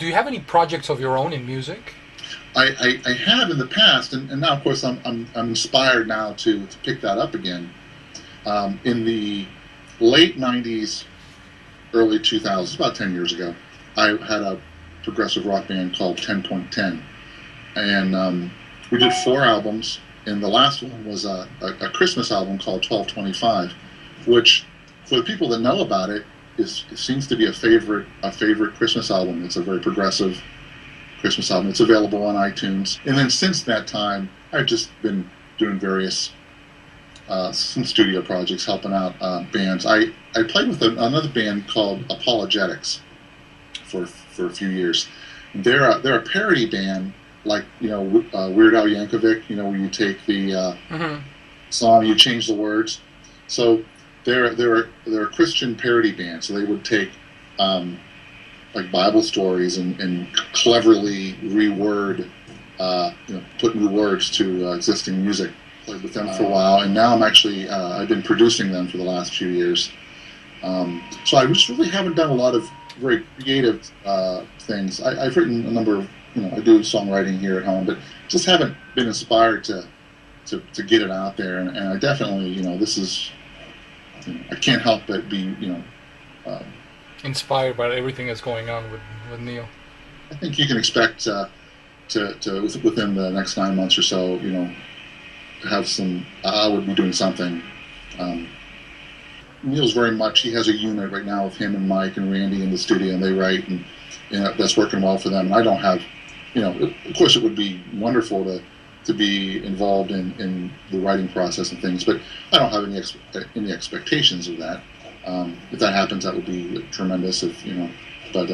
Do you have any projects of your own in music? I have in the past, and now of course I'm inspired now to pick that up again. In the late '90s, early 2000s, about 10 years ago, I had a progressive rock band called 10.10, and we did 4 albums, and the last one was a Christmas album called 1225, which, for the people that know about it, it seems to be a favorite Christmas album. It's a very progressive Christmas album. It's available on iTunes. And then since that time, I've just been doing various some studio projects, helping out bands. I played with another band called Apologetics for a few years. They're a parody band, like Weird Al Yankovic. Where you take the song, you change the words. So they're a Christian parody band. So they would take like Bible stories and cleverly reword, put new words to existing music. Played with them for a while, and now I'm actually I've been producing them for the last few years. So I just really haven't done a lot of very creative things. I've written a number of, I do songwriting here at home, but just haven't been inspired to get it out there. And I definitely, this is, I can't help but be, inspired by everything that's going on with Neal. I think you can expect to within the next 9 months or so, have some. I would be doing something. Neal's very much. He has a unit right now with him and Mike and Randy in the studio, and they write, and that's working well for them. And I don't have, of course, it would be wonderful to be involved in the writing process and things, but I don't have any expectations of that. If that happens, that would be tremendous. But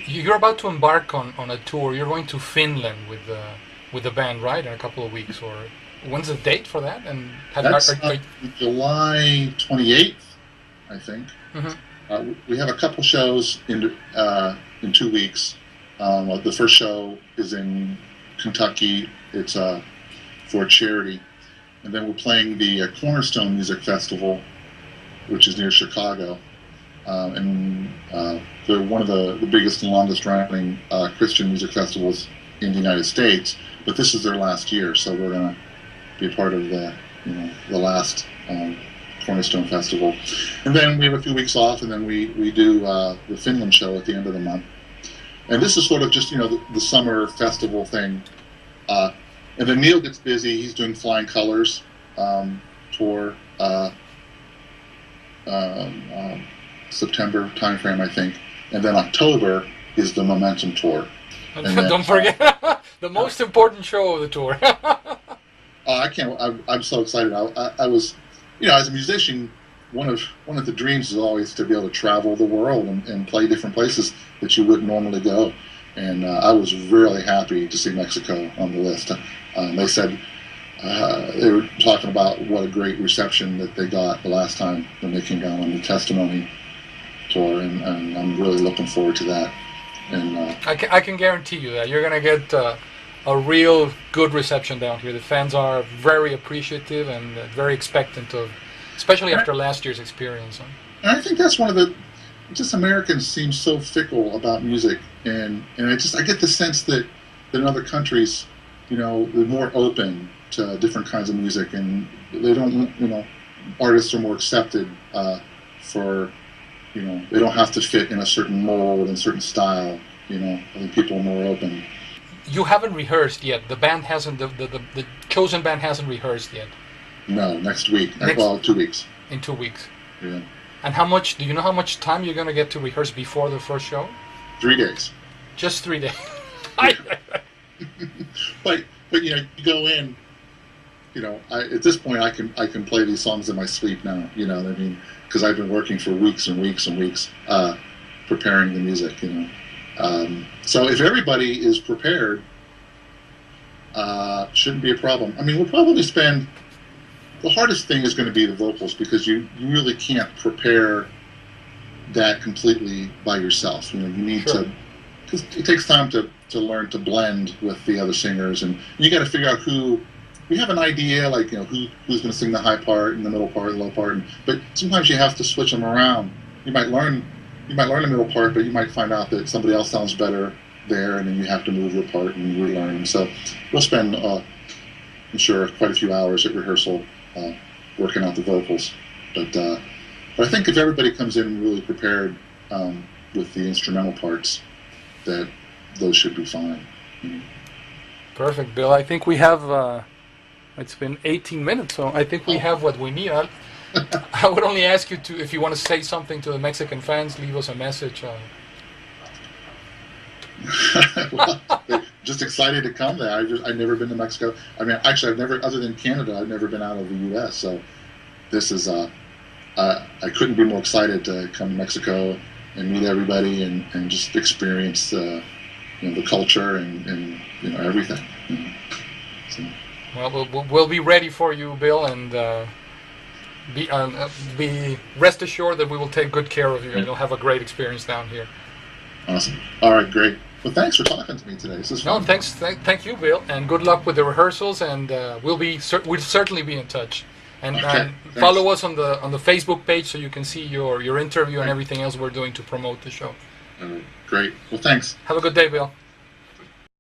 you're about to embark on a tour. You're going to Finland with the band, right? In a couple of weeks, or when's the date for that? And that's July 28th, I think. Mm-hmm. We have a couple shows in 2 weeks. The first show is in Kentucky. It's for a charity, and then we're playing the Cornerstone Music Festival, which is near Chicago, and they're one of the biggest and longest running Christian music festivals in the United States. But this is their last year, so we're going to be a part of the last Cornerstone Festival. And then we have a few weeks off, and then we do the Finland show at the end of the month. And this is sort of just the summer festival thing. And then Neal gets busy. He's doing Flying Colors tour. September timeframe, I think, and then October is the Momentum tour. And don't forget the most important show of the tour. I can't. I'm so excited. I was, as a musician, one of the dreams is always to be able to travel the world and play different places that you wouldn't normally go. And I was really happy to see Mexico on the list. They said. They were talking about what a great reception that they got the last time when they came down on the Testimony tour, and I'm really looking forward to that. And I can guarantee you that you're going to get a real good reception down here. The fans are very appreciative and very expectant of, especially after last year's experience. And I think that's one of the, just Americans seem so fickle about music, and I get the sense that in other countries, they're more open to different kinds of music, and they don't, artists are more accepted for, they don't have to fit in a certain mold and certain style. I think people are more open. You haven't rehearsed yet. The band hasn't, the chosen band hasn't rehearsed yet. No, next week. Well, 2 weeks. In 2 weeks. Yeah. And do you know how much time you're going to get to rehearse before the first show? 3 days. Just 3 days. But you go in. At this point, I can play these songs in my sleep now. What I mean? Because I've been working for weeks and weeks and weeks preparing the music. So if everybody is prepared, shouldn't be a problem. I mean, we'll probably spend. The hardest thing is going to be the vocals, because you really can't prepare that completely by yourself. You need to. Because it takes time to learn to blend with the other singers, and you got to figure out who. We have an idea, like who's going to sing the high part and the middle part and the low part, but sometimes you have to switch them around. You might learn you might learn a middle part, but you might find out that somebody else sounds better there, and then you have to move your part and relearn. So we'll spend, I'm sure, quite a few hours at rehearsal working out the vocals. But I think if everybody comes in really prepared with the instrumental parts, that those should be fine. Perfect, Bill. I think we have, it's been 18 minutes, so I think we have what we need. I would only ask you to, if you want to say something to the Mexican fans, leave us a message. Well, they're just excited to come there. I've never been to Mexico. I mean, actually, I've never, other than Canada, I've never been out of the U.S. So this is, I couldn't be more excited to come to Mexico and meet everybody and just experience, the culture and everything. So. Well, we'll be ready for you, Bill, and be rest assured that we will take good care of you, and you'll have a great experience down here. Awesome. All right, great. Well, thanks for talking to me today. This is fun. No, thanks. Thank you, Bill, and good luck with the rehearsals. And we'll certainly be in touch. And, Okay, and follow us on the Facebook page so you can see your interview and everything else we're doing to promote the show. All right, great. Well, thanks. Have a good day, Bill.